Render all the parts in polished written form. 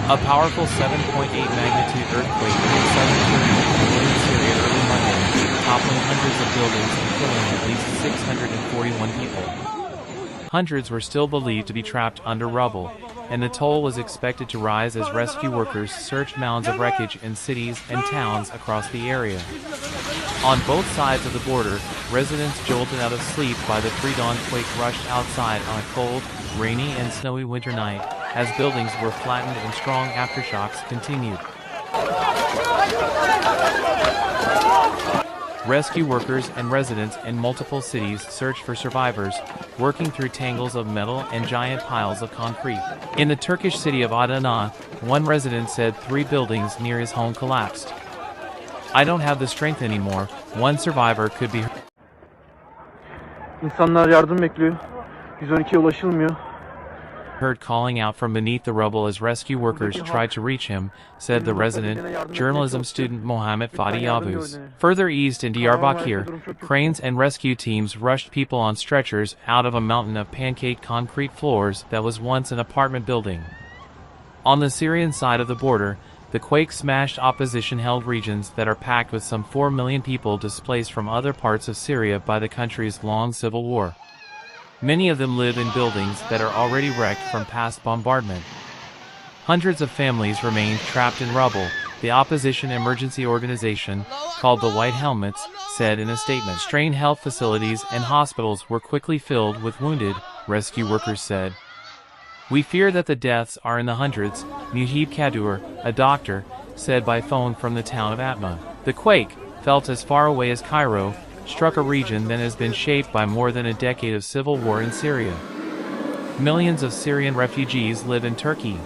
A powerful 7.8 magnitude earthquake hit southern Turkey and northern Syria early Monday, toppling hundreds of buildings and killing at least 641 people. Hundreds were still believed to be trapped under rubble, and the toll was expected to rise as rescue workers searched mounds of wreckage in cities and towns across the area. On both sides of the border, residents jolted out of sleep by the pre-dawn quake rushed outside on a cold, rainy and snowy winter night, as buildings were flattened and strong aftershocks continued. Rescue workers and residents in multiple cities searched for survivors, working through tangles of metal and giant piles of concrete. In the Turkish city of Adana, one resident said 3 buildings near his home collapsed. "I don't have the strength anymore," one survivor could be heard. İnsanlar yardım bekliyor. 112'ye ulaşılmıyor. Heard calling out from beneath the rubble as rescue workers tried to reach him, said the resident, journalism student Mohammed Fadi Yavuz. Further east in Diyarbakir, cranes and rescue teams rushed people on stretchers out of a mountain of pancake concrete floors that was once an apartment building. On the Syrian side of the border, the quake smashed opposition-held regions that are packed with some 4 million people displaced from other parts of Syria by the country's long civil war. Many of them live in buildings that are already wrecked from past bombardment. Hundreds of families remain trapped in rubble, the opposition emergency organization, called the White Helmets, said in a statement. Strained health facilities and hospitals were quickly filled with wounded, rescue workers said. "We fear that the deaths are in the hundreds," Muhib Kadur, a doctor, said by phone from the town of Atma. The quake, felt as far away as Cairo, struck a region that has been shaped by more than a decade of civil war in Syria. Millions of Syrian refugees live in Turkey.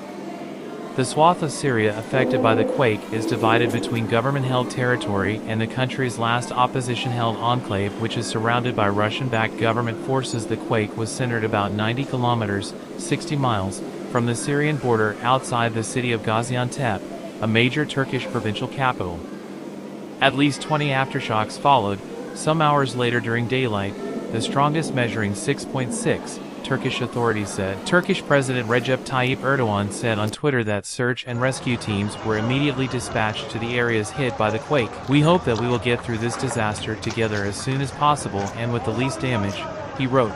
The swath of Syria affected by the quake is divided between government-held territory and the country's last opposition-held enclave, which is surrounded by Russian-backed government forces. The quake was centered about 90 kilometers, 60 miles, from the Syrian border outside the city of Gaziantep, a major Turkish provincial capital. At least 20 aftershocks followed, some hours later during daylight, the strongest measuring 6.6, Turkish authorities said. Turkish President Recep Tayyip Erdogan said on Twitter that search and rescue teams were immediately dispatched to the areas hit by the quake. "We hope that we will get through this disaster together as soon as possible and with the least damage," he wrote.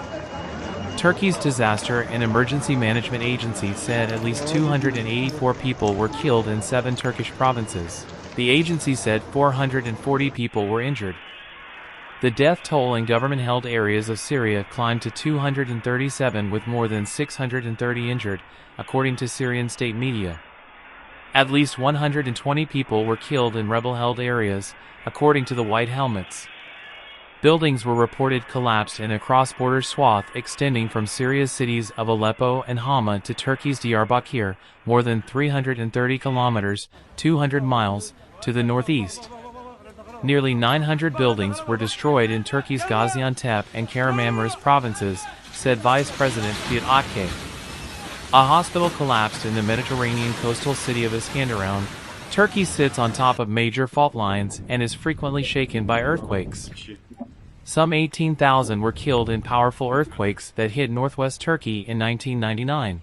Turkey's Disaster and Emergency Management Agency said at least 284 people were killed in 7 Turkish provinces. The agency said 440 people were injured. The death toll in government-held areas of Syria climbed to 237 with more than 630 injured, according to Syrian state media. At least 120 people were killed in rebel-held areas, according to the White Helmets. Buildings were reported collapsed in a cross-border swath extending from Syria's cities of Aleppo and Hama to Turkey's Diyarbakir, more than 330 kilometers, 200 miles, to the northeast. Nearly 900 buildings were destroyed in Turkey's Gaziantep and Kahramanmaraş provinces, said Vice President Fiat Akçay. A hospital collapsed in the Mediterranean coastal city of Iskenderun. Turkey sits on top of major fault lines and is frequently shaken by earthquakes. Some 18,000 were killed in powerful earthquakes that hit northwest Turkey in 1999.